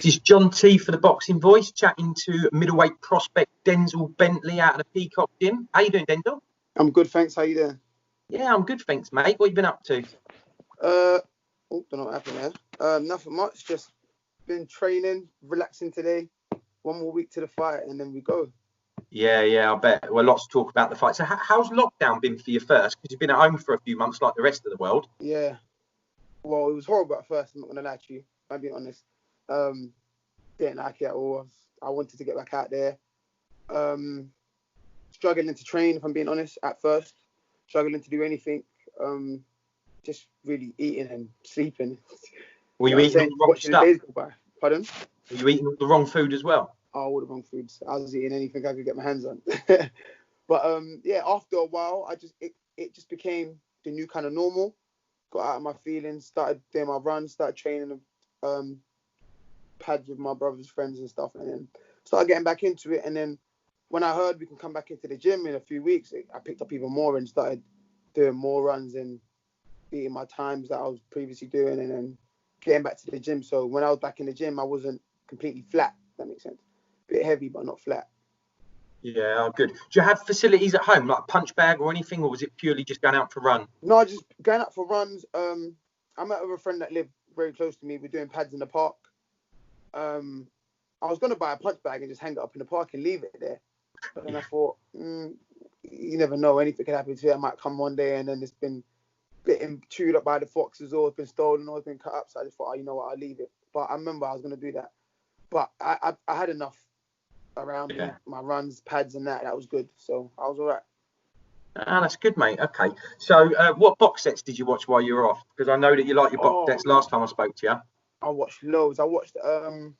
This is John T for the Boxing Voice, chatting to middleweight prospect Denzel Bentley out of the Peacock Gym. How you doing, Denzel? I'm good, thanks. How you doing? Yeah, I'm good, thanks, mate. What have you been up to? Don't know what happened there. Nothing much. Just been training, relaxing today. One more week to the fight, and then we go. Yeah, I bet. Well, lots to talk about the fight. So, how's lockdown been for you first? Because you've been at home for a few months, like the rest of the world. Yeah. Well, it was horrible at first. I'm not gonna lie to you. I'll be honest. Didn't like it at all. I wanted to get back out there. Struggling to train, if I'm being honest, at first. Struggling to do anything. Just really eating and sleeping. Were you eating all the wrong stuff? The days go by. Pardon? Were you eating all the wrong food as well? Oh, all the wrong foods. I was eating anything I could get my hands on. But yeah, after a while, it just became the new kind of normal. Got out of my feelings, started doing my runs, started training pads with my brother's friends and stuff, and then started getting back into it. And then when I heard we can come back into the gym in a few weeks, I picked up even more and started doing more runs and beating my times that I was previously doing, and then getting back to the gym. So when I was back in the gym, I wasn't completely flat, if that makes sense. A bit heavy, but not flat. Yeah, good. Do you have facilities at home, like a punch bag or anything, or was it purely just going out for a run? No, just going out for runs. I met with a friend that lived very close to me. We're doing pads in the park. I was going to buy a punch bag and just hang it up in the park and leave it there. But then I thought, you never know. Anything can happen to it. I might come one day and then it's been bitten, chewed up by the foxes, or it's been stolen, or it's been cut up. So I just thought, you know what, I'll leave it. But I remember I was going to do that. But I had enough around me, my runs, pads and that was good. So I was all right. That's good, mate. Okay. So what box sets did you watch while you were off? Because I know that you like your box sets last time I spoke to you. I watched loads. I watched the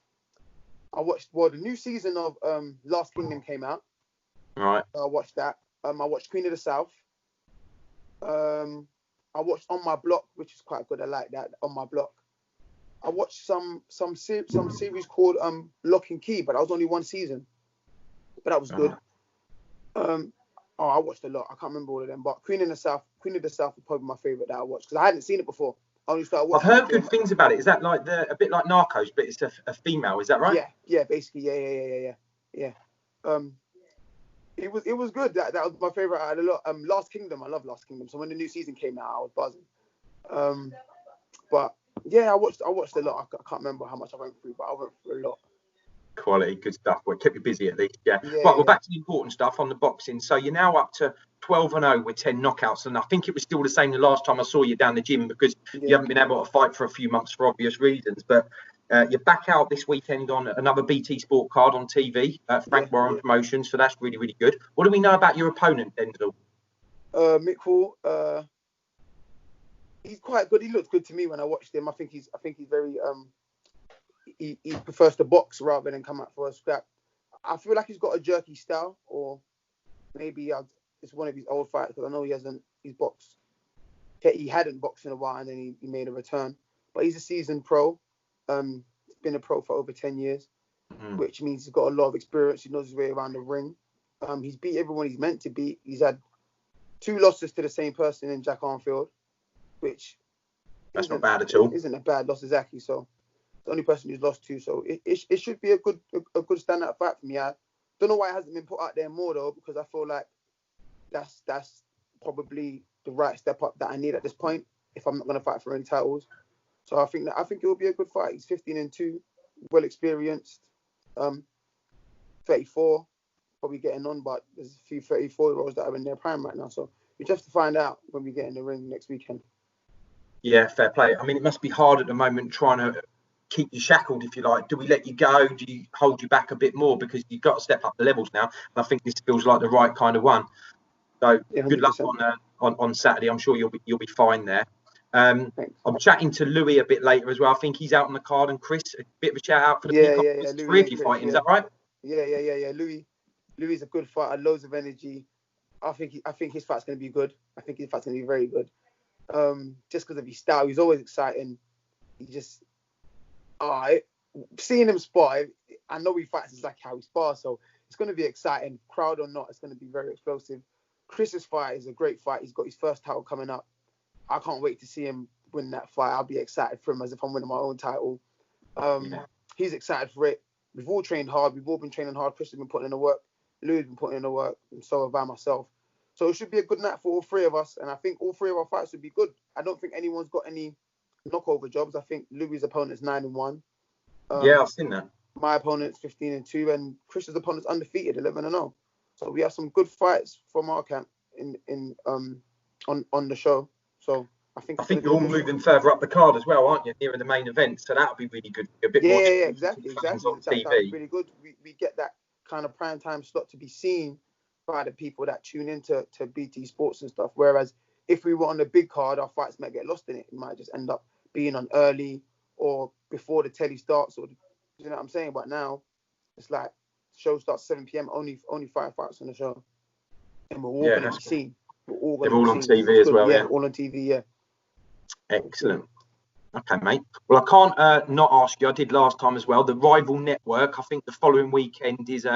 new season of Last Kingdom came out. Right. I watched that. I watched Queen of the South. I watched On My Block, which is quite good. I like that, On My Block. I watched some series called Lock and Key, but that was only one season. But that was good. I watched a lot. I can't remember all of them, but Queen of the South was probably my favorite that I watched because I hadn't seen it before. I only started watching. I've heard good things about it. Is that like a bit like Narcos, but it's a female? Is that right? Yeah, basically, yeah. It was good. That was my favorite. I had a lot. Last Kingdom, I love Last Kingdom. So when the new season came out, I was buzzing. But yeah, I watched a lot. I can't remember how much I went through, but I went through a lot. Quality, good stuff. Well, it kept you busy at least. Yeah. Right, well, back to the important stuff on the boxing. So you're now up to 12-0 with 10 knockouts, and I think it was still the same the last time I saw you down the gym because you haven't been able to fight for a few months for obvious reasons. But you're back out this weekend on another BT Sport card on TV, Frank Warren Promotions. So that's really, really good. What do we know about your opponent, Denzel? Mick Hall. He's quite good. He looked good to me when I watched him. I think he's very he prefers to box rather than come out for a scrap. I feel like he's got a jerky style, or maybe it's one of his old fights because I know he's boxed. He hadn't boxed in a while and then he made a return. But he's a seasoned pro. He's been a pro for over 10 years, which means he's got a lot of experience. He knows his way around the ring. He's beat everyone he's meant to beat. He's had 2 losses to the same person in Jack Arnfield, which that's not bad at all. Isn't a bad loss exactly. So the only person he's lost to. So it should be a good standout fight for me. I don't know why it hasn't been put out there more though, because I feel like that's probably the right step up that I need at this point if I'm not going to fight for any titles. So I think it will be a good fight. He's 15-2, well experienced, 34, probably getting on, but there's a few 34-year-olds that are in their prime right now. So we just have to find out when we get in the ring next weekend. Yeah, fair play. I mean, it must be hard at the moment trying to keep you shackled, if you like. Do we let you go? Do you hold you back a bit more because you've got to step up the levels now? And I think this feels like the right kind of one. So good luck on Saturday. I'm sure you'll be fine there. I'm chatting to Louis a bit later as well. I think he's out on the card, and Chris, a bit of a shout out for the Peacock. 3 of you fighting, is that right? Yeah. Louis is a good fighter, loads of energy. I think his fight's going to be good. I think his fight's going to be very good. Just because of his style, he's always exciting. He just, seeing him spar, I know he fights exactly how he spars, so it's going to be exciting. Crowd or not, it's going to be very explosive. Chris's fight is a great fight. He's got his first title coming up. I can't wait to see him win that fight. I'll be excited for him as if I'm winning my own title. he's excited for it. We've all trained hard. We've all been training hard. Chris has been putting in the work. Lou's been putting in the work, and so have I myself. So it should be a good night for all three of us, and I think all three of our fights would be good. I don't think anyone's got any knockover jobs. I think Louis' opponent's 9-1. Yeah, I've seen that. My opponent's 15-2, and Chris's opponent's undefeated, 11-0. So we have some good fights from our camp on the show. So I think you're all moving further up the card as well, aren't you? Nearer the main event, so that'll be really good. A bit more. Yeah, exactly. On TV. That's really good. We get that kind of prime time slot to be seen by the people that tune into BT Sports and stuff. Whereas if we were on the big card, our fights might get lost in it. It might just end up being on early or before the telly starts, or you know what I'm saying. But now it's like the show starts 7 p.m. Only 5 fights on the show, and we're all going to be seen. They're all on TV as well. Yeah, all on TV. Yeah. Excellent. Okay, mate. Well, I can't not ask you. I did last time as well. The Rival Network. I think the following weekend is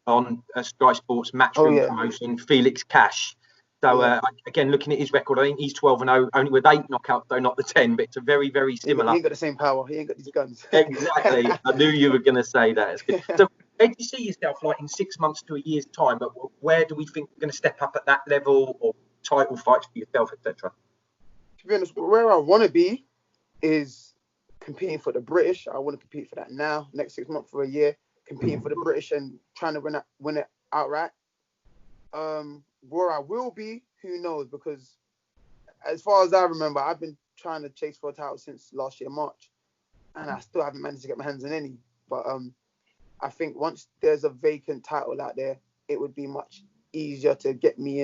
on Sky Sports Matchroom promotion. Felix Cash. So again, looking at his record, I think he's 12-0, only with 8 knockouts, though not the 10. But it's a very, very similar. He ain't got the same power. He ain't got these guns. Exactly. I knew you were going to say that. So, where do you see yourself, like in 6 months to a year's time? But where do we think you're going to step up at that level, or title fights for yourself, etc.? To be honest, where I want to be is competing for the British. I want to compete for that now, next 6 months for a year, competing for the British and trying to win it outright. Where I will be, who knows? Because as far as I remember, I've been trying to chase for a title since last year, March, and I still haven't managed to get my hands on any. But I think once there's a vacant title out there, it would be much easier to get me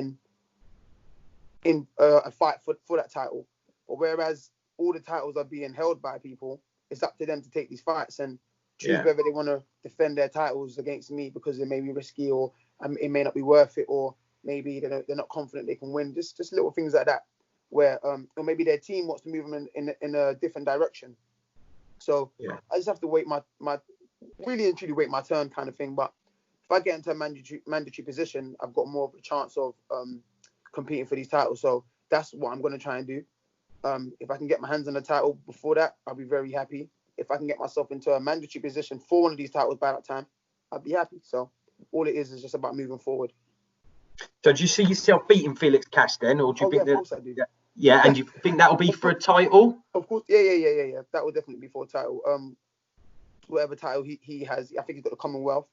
in a fight for that title. But whereas all the titles are being held by people, it's up to them to take these fights and choose whether they want to defend their titles against me because it may be risky, or it may not be worth it, or maybe they're not confident they can win. Just little things like that, where or maybe their team wants to move them in a different direction. So I just have to wait my really and truly wait my turn, kind of thing. But if I get into a mandatory position, I've got more of a chance of competing for these titles. So that's what I'm going to try and do. If I can get my hands on the title before that, I'll be very happy. If I can get myself into a mandatory position for one of these titles by that time, I'll be happy. So all it is just about moving forward. So do you see yourself beating Felix Cash then, or do you think of course I do. Yeah, and you think that'll be for a title? Of course, yeah. That will definitely be for a title. Whatever title he has, I think he's got the Commonwealth.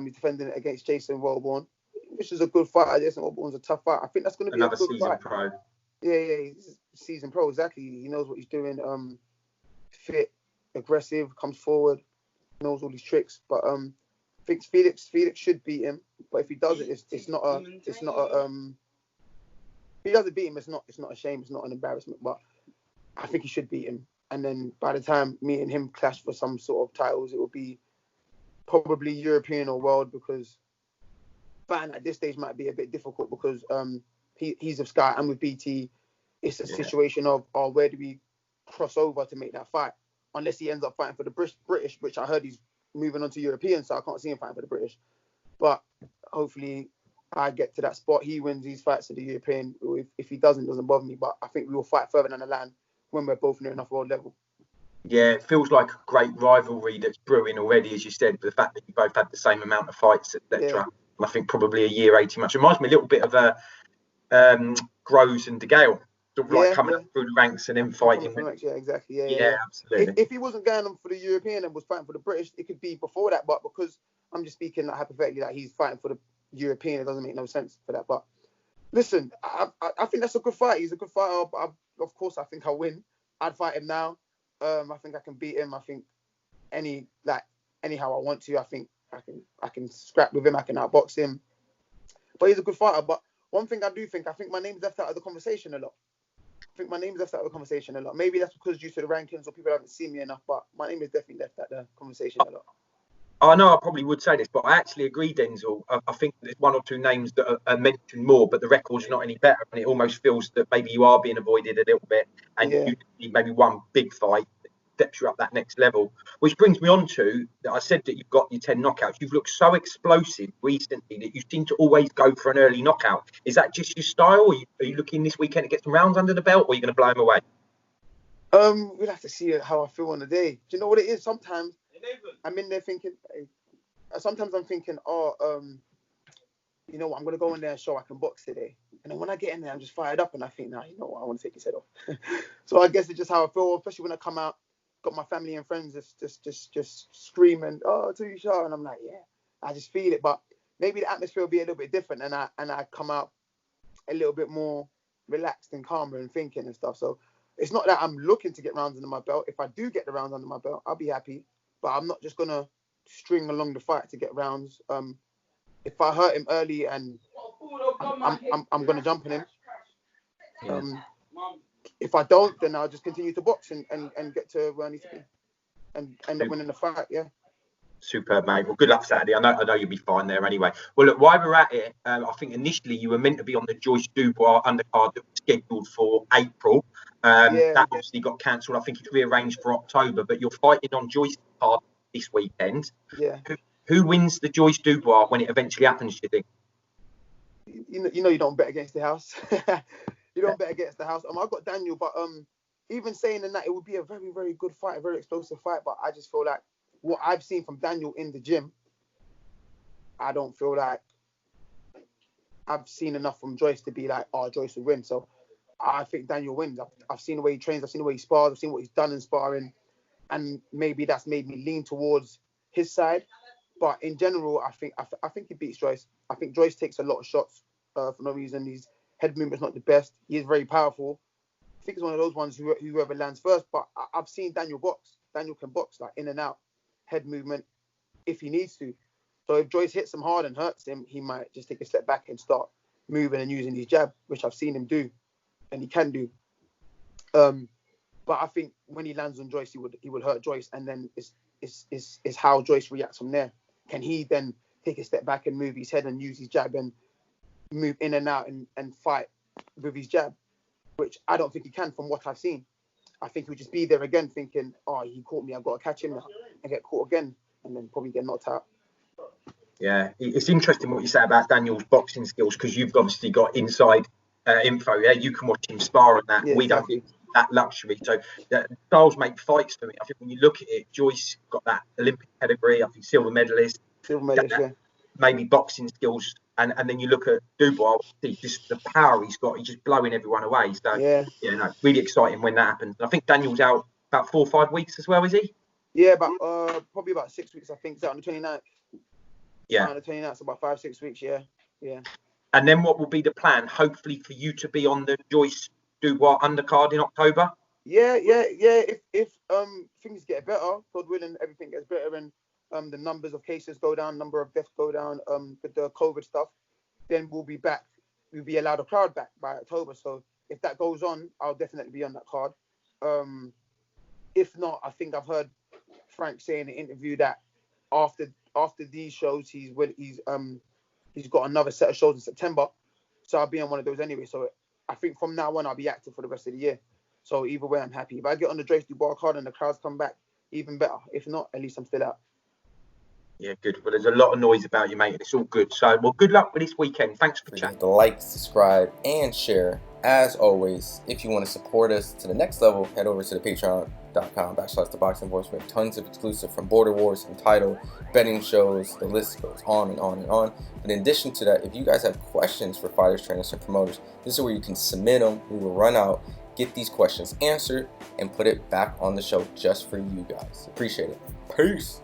He's defending it against Jason Wellborn, which is a good fight. Jason Wellborn's a tough fight. I think that's going to be another a good season fight. pro. Yeah, he's a season pro, exactly. He knows what he's doing. Fit, aggressive, comes forward, knows all these tricks. But I think Felix should beat him. But if he does it, it's not a if he doesn't beat him, it's not a shame, it's not an embarrassment. But I think he should beat him. And then by the time me and him clash for some sort of titles, it will be probably European or world, because fighting at this stage might be a bit difficult because he's of Sky, I'm with BT. It's a situation of where do we cross over to make that fight? Unless he ends up fighting for the British, which I heard he's moving on to European, so I can't see him fighting for the British. But hopefully I get to that spot. He wins these fights to the European. If he doesn't bother me. But I think we will fight further down the line when we're both near enough world level. Yeah, it feels like a great rivalry that's brewing already, as you said, the fact that you both had the same amount of fights, etc. Yeah. And I think probably a year, 18 months. It reminds me a little bit of Groves and DeGale, sort of like coming up through the ranks and then fighting. Yeah, exactly. Yeah, absolutely. If he wasn't going on for the European and was fighting for the British, it could be before that. But because I'm just speaking like, hypothetically, that he's fighting for the European, it doesn't make no sense for that. But listen, I think that's a good fight. He's a good fighter. But of course, I think I'll win. I'd fight him now. I think I can beat him. I think anyhow I want to. I think I can scrap with him. I can outbox him. But he's a good fighter. But one thing I think my name's left out of the conversation a lot. Maybe that's because due to the rankings or people haven't seen me enough. But my name is definitely left out of the conversation a lot. I know I probably would say this, but I actually agree, Denzel. I think there's one or two names that are mentioned more, but the record's not any better. And it almost feels that maybe you are being avoided a little bit. And you need maybe one big fight that steps you up that next level. Which brings me on to, I said that you've got your 10 knockouts. You've looked so explosive recently that you seem to always go for an early knockout. Is that just your style? Are you looking this weekend to get some rounds under the belt, or are you going to blow them away? We'll have to see how I feel on the day. Do you know what it is? Sometimes I'm in there thinking. Sometimes I'm thinking, oh, you know what? I'm gonna go in there and show I can box today. And then when I get in there, I'm just fired up, and I think, nah, you know what? I want to take his head off. So I guess it's just how I feel, especially when I come out, got my family and friends just screaming, oh, too sharp, and I'm like, yeah, I just feel it. But maybe the atmosphere will be a little bit different, and I come out a little bit more relaxed and calmer and thinking and stuff. So it's not that I'm looking to get rounds under my belt. If I do get the rounds under my belt, I'll be happy. But I'm not just gonna string along the fight to get rounds. If I hurt him early, and I'm gonna jump on him. If I don't, then I'll just continue to box and get to where I need to be and end up winning the fight. Yeah. Superb, mate. Well, good luck Saturday. I know you'll be fine there anyway. Well, look, while we're at it, I think initially you were meant to be on the Joyce Dubois undercard that was scheduled for April. That obviously got cancelled. I think it's rearranged for October, but you're fighting on Joyce's card this weekend. Yeah. Who wins the Joyce Dubois when it eventually happens, do you think? You know you don't bet against the house. You don't bet against the house. I've got Daniel, but even saying that it would be a very, very good fight, a very explosive fight. But I just feel like what I've seen from Daniel in the gym, I don't feel like I've seen enough from Joyce to be like, oh, Joyce will win. So I think Daniel wins. I've seen the way he trains, I've seen the way he spars, I've seen what he's done in sparring, and maybe that's made me lean towards his side. But in general, I think he beats Joyce. I think Joyce takes a lot of shots for no reason. His head movement's not the best. He is very powerful. I think it's one of those ones whoever lands first. But I've seen Daniel box. Daniel can box like in and out, head movement, if he needs to. So if Joyce hits him hard and hurts him, he might just take a step back and start moving and using his jab, which I've seen him do, and he can do. But I think when he lands on Joyce, he would hurt Joyce, and then it's how Joyce reacts from there. Can he then take a step back and move his head and use his jab and move in and out and fight with his jab, which I don't think he can from what I've seen. I think he'll just be there again thinking, oh, he caught me, I've got to catch him now, and get caught again, and then probably get knocked out. Yeah, it's interesting what you say about Daniel's boxing skills, because you've obviously got inside info. Yeah, you can watch him spar and that. Yeah, we exactly. don't get that luxury. So styles make fights for me. I think when you look at it, Joyce got that Olympic pedigree. I think silver medalist. Yeah. Maybe boxing skills, and then you look at Dubois, just the power he's got. He's just blowing everyone away. So yeah, really exciting when that happens. I think Daniel's out about 4 or 5 weeks as well, is he? Yeah, probably about 6 weeks. I think it's out on the 29th. Yeah, on the 29th, so about 5-6 weeks. Yeah. And then what will be the plan? Hopefully for you to be on the Joyce Dubois undercard in October. Yeah. If things get better, God willing, everything gets better, and the numbers of cases go down, number of deaths go down, with the COVID stuff, then we'll be back. We'll be allowed a crowd back by October. So if that goes on, I'll definitely be on that card. If not, I think I've heard Frank say in an interview that after these shows, he's got another set of shows in September. So I'll be on one of those anyway. So I think from now on, I'll be active for the rest of the year. So either way, I'm happy. If I get on the Joyce Dubois card and the crowds come back, even better. If not, at least I'm still out. Yeah, good. Well, there's a lot of noise about you, mate, and it's all good. So, well, good luck with this weekend. Thanks for chatting. To like, subscribe, and share. As always, if you want to support us to the next level, head over to the patreon.com/ThaBoxingVoice. We have tons of exclusive from Border Wars, from title, betting shows. The list goes on and on and on. But in addition to that, if you guys have questions for fighters, trainers, and promoters, this is where you can submit them. We will run out, get these questions answered, and put it back on the show just for you guys. Appreciate it. Peace.